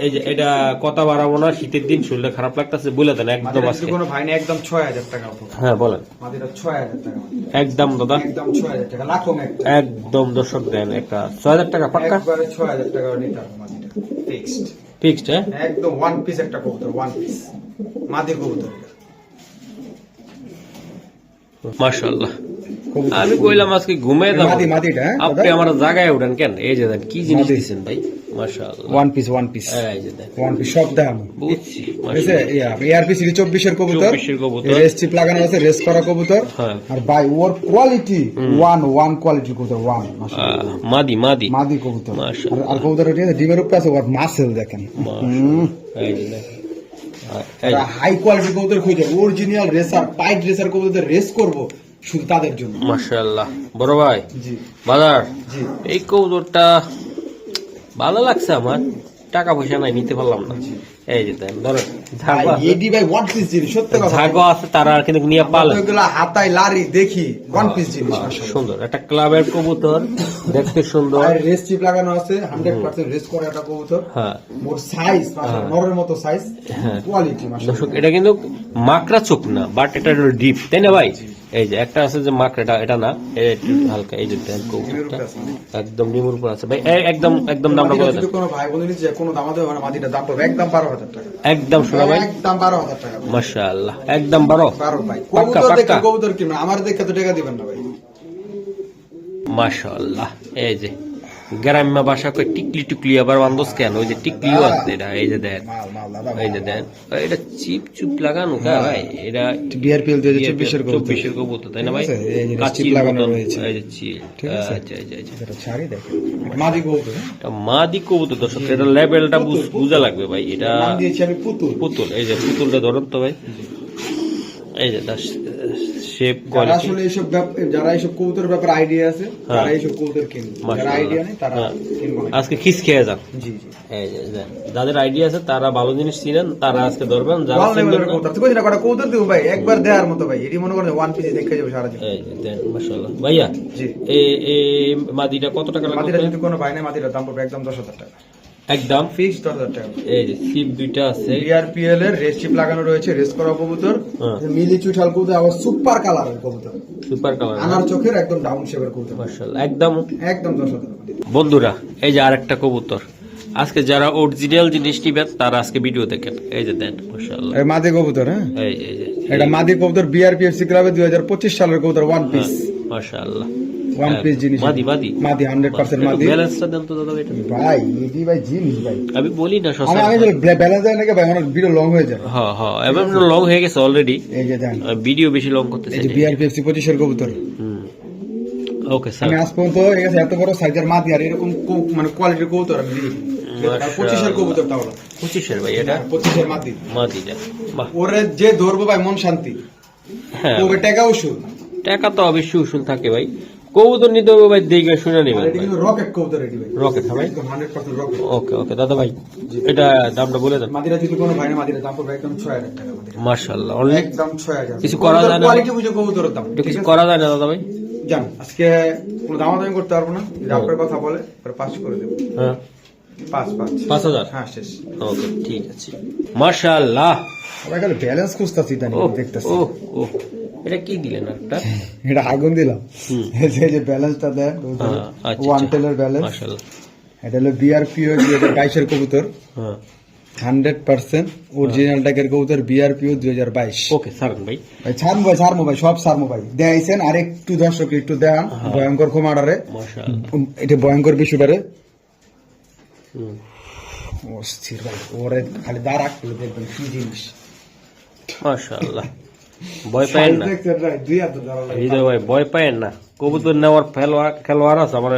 এই যে এটা কথা বাড়াবো না, শীতের দিন শরীরটা খারাপ লাগতেছে, বলে দেন একদম মাদিটা আজকে। যদি কোনো ভাই না একদম 6,000 টাকা পড়বে। হ্যাঁ বলেন, মাদিটা 6,000 টাকা একদম দাদা, একদম 6,000 টাকা লাখো একটা একদম দর্শক দেন একটা 6,000 টাকা পাক্কা একবারে 6,000 টাকা নিতে হবে মাদিটা ফিক্সড ফিক্সড। হ্যাঁ একদম ওয়ান পিস একটা কবুতর ওয়ান পিস মাদি কবুতর। মাশাআল্লাহ। কবুতর। আমি কইলাম আজকে ঘুমিয়ে যাবো, মাদি, মাদিটা, হ্যাঁ, আপনি দাদা? আমার জায়গায় উঠেন কেন? এই যে দেন কি জিনিস মাদি। দিচ্ছেন ভাই, মাশাআল্লাহ। ওয়ান পিস ওয়ান পিস এই যে দেন, ওয়ান পিস সব দেখামু। বুঝছি, ঠিক আছে, মাশাআল্লাহ। এআরপি সিরি 24 এর কবুতর। 24 এর কবুতর। রেস চিপ লাগানো আছে, রেস করা কবুতর। হ্যাঁ। আর বাই ওর কোয়ালিটি ওয়ান কোয়ালিটি কবুতর ওয়ান। মাশাআল্লাহ, মাদি মাদি মাদি কবুতর। মাশাআল্লাহ। আর কবুতর ডিমের উপরে আছে, ওর মাসেল দেখেন। এই যে দেখেন, এই যে, হাই কোয়ালিটি কবুতর খুঁজে অরিজিনাল রেসার পাইট রেসার কবুতর রেস করব শুধু তাদের জন্য। মাশাআল্লাহ। বড় ভাই জি বাজার, জি। এই কবুতরটা ভালো লাগছে আমার, টাকা পয়সা নাই নিতে পারলাম না। এই যে দেন ধরেন, ঝাগো আছে, এডি ভাই ওয়ান পিস জিনিস, সত্যি কথা। ঝাগো আছে, তারা আর কিন্তু নিয়ে পালে এগুলা হাতায় লারি দেখি ওয়ান পিস জিনিস আসলে। সুন্দর একটা ক্লাবের কবুতর, দেখতে সুন্দর। আর রেস চিপ লাগানো আছে, 100% রেস করা একটা কবুতর। হ্যাঁ মোর সাইজ নরের মতো সাইজ, হ্যাঁ। কোয়ালিটি মাশাআল্লাহ। দর্শক এটা কিন্তু মাকড়া চোখ না, বাট এটা ডিপ, তাই না ভাই? এই যে একটা আছে যে মাক, এটা না, এটা একটু হালকা। এই যে দেন কবুতরটা একদম নিমুর উপর আছে ভাই, একদম একদম দামটা বলে দেন। যদি কোনো ভাই বলে যে কোনো দামাতে হবে না, মাটিটা দাম পড়বে একদম 12,000 টাকা। একদম শোনা ভাই, একদম 12,000 টাকা। মাশাআল্লাহ, একদম 12 ভাই। পাক্কা কবুতর দেখে পাক্কা কবুতর কিনবেন, আমার দেখে তো টাকা দিবেন না ভাই। মাশাআল্লাহ। এই যে গ্রাম্য ভাষা কই টিকলি টুকলি, আবার বান্দস কেন, ওই যে টিকলিও আছে এটা। এই যে দেন, মাল মাল দাদা। এই যে দেন, এটা চিপ চুপ লাগানো কা ভাই, এটা বিআরপিএল 2024 এর কবুতর। 24 এর কবুতর তাই না ভাই? ঠিক আছে, এই যে কাচির চিপ লাগানো মতন, রয়েছে। এই যে চিপ। ঠিক আছে। আচ্ছা আচ্ছা আচ্ছা। এটা ছাড়ি দেখেন, মাদি কবুতর। এটা মাদি কবুতর দর্শক, এটা লেভেলটা বুঝা লাগবে ভাই। এটা নাম দিয়েছি আমি পুতুল। পুতুল। এই যে পুতুলটা ধরুন তো ভাই, এই যে তার শেপ যারা কোয়ালিটি। আসলে যারা এইসব কবুতরের ব্যাপারে আইডিয়া আছে তারা এইসব কবুতর কিনবে, যারা আইডিয়া নেই তারা কিনবে না। আজকে খিস খেয়ে যান। জি জি। এই যে দেন, যাদের আইডিয়া আছে তারা ভালো জিনিস চিনেন, তারা আজকে ধরবেন। যারা ভালো চিনবেন লেভেলের না, কবুতর। তুই কইছিস না কটা কবুতর দিব ভাই, একবার দেওয়ার মতো ভাই। এটি মনে করেন ওয়ান পিস দেখে যাবে সারা জীবন। এই যে দেন, মাশাআল্লাহ ভাইয়া। জি। এই মাদিটা কত টাকা মাদিরা লাগবে? যদি কোনো ভাই নেই, মাদিরার দাম পড়বে একদম 10,000 টাকা। একদম ফিক্সড 10,000 টাকা। এই যে সিপ দুইটা আছে, বিআরপিএল এর রেস চিপ লাগানো রয়েছে, রেস করা কবুতর। হ্যাঁ। মিলি চুইঠাল কবুতর, আবার সুপার কালারের কবুতর, সুপার কালার, আনার চোখের একদম ডাউন শেপের কবুতর। মাশাআল্লাহ একদম। একদম 10,000 টাকা। বন্ধুরা এই যে আরেকটা কবুতর, আজকে যারা অরিজিনাল জিনিস নিবেন তারা আজকে ভিডিও দেখেন। এই যে দেন, মাশাআল্লাহ। এই মাদি কবুতর, হ্যাঁ এই যে এটা মাদি কবুতর, বিআরপিএফসি ক্লাবে 2025 সালের কবুতর, ওয়ান পিস। মাশাআল্লাহ, ওয়ান পিস জিনিস। মাদি মাদি মাদি 100% মাদি। ব্যালেন্সটা দেন তো দাদা এটা। ভাই এটি ভাই জিনিস ভাই। আমি বলি না আমি সস্তা। আমি ব্যালেন্স যায় নাকি ভাই, আমার ভিডিও লং হয়ে যায়। হ্যাঁ হ্যাঁ, এবার লং হয়ে গেছে অলরেডি, এই যে দেন, ভিডিও বেশি লং করতেছে। এই যে বিআরপিএফসি 25 এর কবুতর। Okay sir. আমি আজ পর্যন্ত এই গেছে এত বড় সাইজের মাদি আর এরকম মানে কোয়ালিটির কবুতর আমি দেখি। 25 এর কবুতর তাহলে 25 ভাই এটা 25 এর মাদি। মাদি যা, বাহ। ওরে যে ধরবো ভাই মন শান্তি। হ্যাঁ, কবে টাকা ওষুধ। টাকা তো অবশ্যই উসুল থাকে ভাই। কবুতর নিতে হবে ভাই, দেখে শুনে নেবেন এটা কিন্তু রকেট কবুতর এটি ভাই। রকেট, হ্যাঁ ভাই। একদম 100% রকেট। ওকে ওকে দাদা ভাই, এটা দামটা বলে দেন। মাদিরা যদি কোনো ভাই না, মাদিরা দাম পড়বে একদম 6,000 টাকা মাদিরা। মাশাআল্লাহ, অনেক একদম 6,000। কিছু করা যায় না? কোয়ালিটি বুঝে কবুতরের দাম। এটা কিছু করা যায় না দাদা ভাই? জান আজকে কোনো দামাদামি করতে পারবো না, যদি আপনার কথা বলে পরে পাস করে দেবো। হ্যাঁ, 5,000। 5,000। হ্যাঁ শেষ। ওকে ঠিক আছে, মাশাআল্লাহ। আমরা খালি ব্যালেন্স খুঁজতাছি তা ও দেখতেছি। ও ও, এটা কি দিলেন একটা? এটা আগুন দিলাম। হুম। এই যে ব্যালেন্সটা দেন, আচ্ছা, ওয়ান আচ্ছা। টেলের ব্যালেন্স। মাশাআল্লাহ। এটা হলো বিআরপিও 2022 এর কবুতর, হ্যাঁ, 100% অরিজিনাল টাকের কবুতর, বিআরপিও 2022। ওকে সারন ভাই। ভাই ছাড়মো ভাই, সব ছাড়মো ভাই। দেখাইছেন আর একটু দর্শক একটু দেখান ভয়ঙ্কর ক্ষমাটারে, মাশাআল্লাহ। এটা ভয়ঙ্কর বিষয়টারে। হুম। অস্থির ভাই, ওরে খালি দাঁড় রাখলে দেখবেন কি জিনিস। মাশাআল্লাহ, ভয় পায়েন না দেখছেন ভাই, 2 হাত দাঁড়া লাগে। হৃদয় ভাই, ভয় পায়েন না। কবুতর নেওয়ার খেলোয়াড় আছে আমার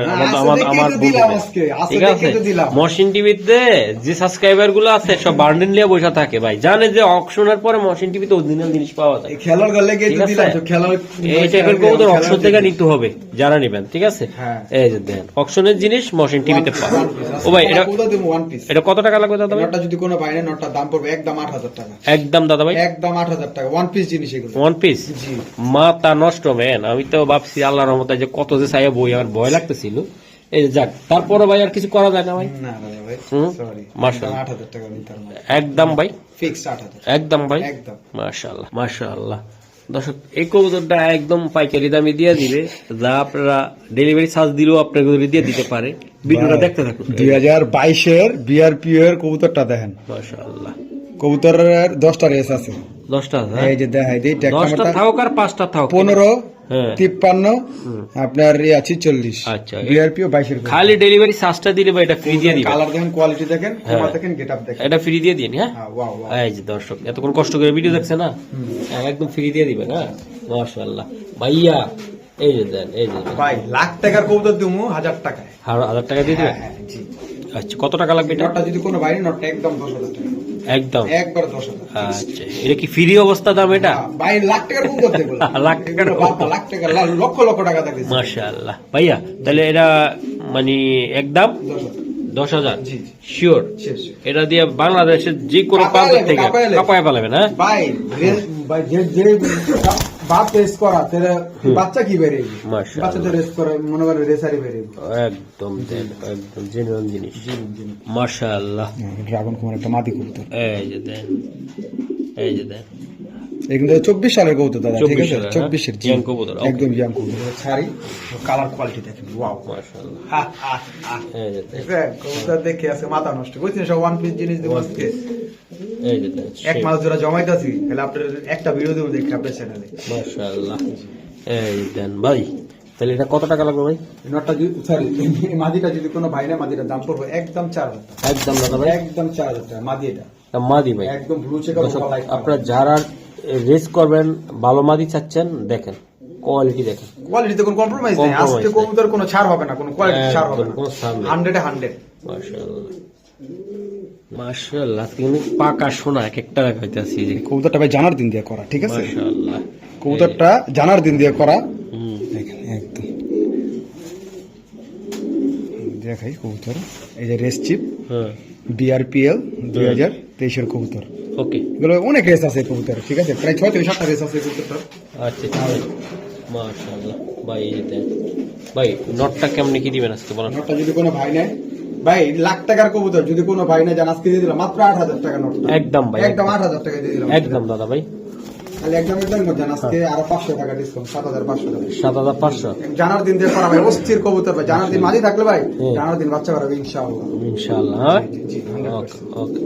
আমার দিলাম আজকে, ঠিক আছে। দিলাম। মহসিন টিভিতে যে সাবস্ক্রাইবার গুলো আছে সব বান্ডিল নিয়ে বসে থাকে ভাই, জানে যে অকশনের পরে মহসিন টিভিতে অরিজিনাল জিনিস পাওয়া যায়। এই খেলার গলে গিয়ে ঠিক আছে? দিলাম তো খেলার এই টাইপের কবুতর অকশন থেকে নিতে হবে যারা নেবেন, ঠিক আছে। হ্যাঁ। এই যে দেন, অকশনের জিনিস মহসিন টিভিতে পাবেন। ও ভাই এটা কোথা দেবো ওয়ান পিস। এটা কত টাকা লাগবে দাদা ভাই? নটটা যদি কোনো বাইরে নটটার দাম পড়বে একদম 8,000 টাকা। একদম দাদা ভাই, একদম 8,000 টাকা ওয়ান পিস জিনিস এগুলো। One piece. জি। মাথা নষ্ট ম্যান, আমি তো ভাবছি আল্লাহর রহমতে যে কত যে চাইয়া বই, আমার ভয় লাগতেছিল। এই যে যাক, তারপরে ভাই আর কিছু করা যায় না ভাই? না দাদা ভাই, হুম। সরি। মাশাআল্লাহ। 8,000 টাকা নিতে পারবো। একদম ভাই, ফিক্স 8,000। একদম ভাই, একদম। মাশাআল্লাহ মাশাআল্লাহ। দর্শক এই কবুতরটা একদম পাইকারি দামে দিয়ে দিবে, যা আপনারা ডেলিভারি চার্জ দিলেও আপনাকে দিয়ে দিতে পারে। ভিডিওটা দেখতে থাকুন। 2022 এর বিআরপিও এর কবুতরটা দেখেন। মাশাআল্লাহ, কবুতরের 10টা রেস আছে। 10টা এই যে দেখাই দিই, ট্যাগ 10টা নাম্বারটা থাকুক আর 5টা থাকুক। 15, হ্যাঁ। 53, আপনার 40। আচ্ছা, বিআরপিও 22 এর খালি ডেলিভারি চার্জটা দিলে বা এটা ফ্রি দিয়ে দিবে। কালার দেখেন, কোয়ালিটি দেখেন, হ্যাঁ। কোমা দেখেন, গেটআপ দেখেন। এটা ফ্রি দিয়ে দিন। হ্যাঁ, ওয়াও ওয়াও। এই যে দর্শক এতক্ষণ কষ্ট করে ভিডিও দেখছে না, একদম ফ্রি দিয়ে দিবে না। মাশাআল্লাহ ভাইয়া, এই যে দেন, এই যে ভাই লাখ টাকার কবুতর দিমু 1000 টাকায়। 1000 টাকা দিয়ে দিবে। হ্যাঁ, জি। আচ্ছা, কত টাকা লাগবে এটা? নটটা যদি কোনো বাইরে নটটা একদম 10,000 টাকা। একদম। একবার 10,000। আচ্ছা, এটা কি ফ্রি অবস্থা দাম এটা? ভাই লাখ টাকার কবুতর দেবো। লাখ টাকার লাখ টাকা, লক্ষ লক্ষ টাকা দেখেছি। মাশাআল্লাহ ভাইয়া, তাহলে এটা মানে একদম 10,000। জি, জি। শিওর? শেষ। এটা দিয়ে বাংলাদেশের যে কোনো প্রান্ত থেকে কাপায় পালাবেন। হ্যাঁ ভাই ভাই যে বাপ রেস করা তাহলে বাচ্চা কি বেরিয়ে মাশাআল্লাহ। বাচ্চা তো রেস করে মনে করে রেসারি বেরিয়ে। একদম দেন, একদম জেনুইন জিনিস। মাশাআল্লাহ। ড্রাগন কুমার একটা মাদি কবুতর। এই যে দেন, এই যে দেন, এগুলো 24 সালের কবুতর দাদা, ঠিক 24 আছে? সালের, 24 এর জি। young কবুতর, okay. একদম ইয়াং কবুতর। ছাড়ি কালার কোয়ালিটি দেখেন, ওয়াও। মাশাআল্লাহ। এই যে দেখেন, দেখেন কবুতর দেখে আছে মাথা নষ্ট কইছেন, সব ওয়ান পিস জিনিস দেব আজকে। এই যে দেখেন, এক মাস ধরে জমাইতাছি, তাহলে আপনার একটা ভিডিও দেব দেখি আপনার চ্যানেলে। মাশাআল্লাহ। এই দেন ভাই, তাহলে এটা কত টাকা লাগবে ভাই? নটটা যদি সরি মাদিটা যদি কোনো ভাই না, মাদিটার দাম পড়বে একদম 4000 টাকা। একদম দাদা ভাই, একদম 4000 টাকা মাদি এটা। মাদি ভাই, একদম ব্লু চেকার দর্শক, লাইট। আপনারা যারা রেস করবেন, ভালো মাদি চাচ্ছেন, দেখেন কোয়ালিটি দেখেন, কোয়ালিটিতে কোনো কম্প্রোমাইজ নেই। Compromise আজকে নেই। কবুতর কোনো ছাড় হবে না, কোনো কোয়ালিটি ছাড় হবে একদম না, কোনো ছাড় নেই। 100 এ 100। মাশাআল্লাহ মাশাআল্লাহ, কিন্তু পাকা সোনা এক একটা দেখাইতেছি যে, কবুতরটা ভাই জানার দিন দিয়ে করা, ঠিক আছে? মাশাআল্লাহ। কবুতরটা জানার দিন দিয়ে করা, হুম, দেখেন একদম দেখাই কবুতর। এই যে রেস চিপ হ্যাঁ, বিআরপিএল 2023 এর কবুতর। ওকে, এগুলো অনেক রেস আছে কবুতর, ঠিক আছে? প্রায় 6 থেকে 7টা রেস আছে কবুতরটার। আচ্ছা আচ্ছা ভাই, মাশাআল্লাহ ভাই। এই যে দেন ভাই, নটটা কেমনে কি দিবেন আজকে বলেন? নোটটা যদি কোনো ভাই নেয়, ভাই লাখ টাকার কবুতর যদি কোনো ভাই নেয়, জান আজকে দিয়ে দিলাম মাত্র 8000 টাকা নোটটা। একদম ভাই, একদম 8000 টাকা দিয়ে দিলাম একদম দাদা ভাই, খালি একদম জান আজকে আরো 500 টাকা ডিসকাউন্ট, 7500 টাকা। 7500। জানার দিন দিয়ে করা ভাই, অস্থির কবুতর ভাই। জানার দিন মাঝে থাকলে ভাই, হুম। জানার দিন বাচ্চা করাবে ইনশাআল্লাহ। ইনশাআল্লাহ, হ্যাঁ? জি, জি, 100%। ওকে ওকে।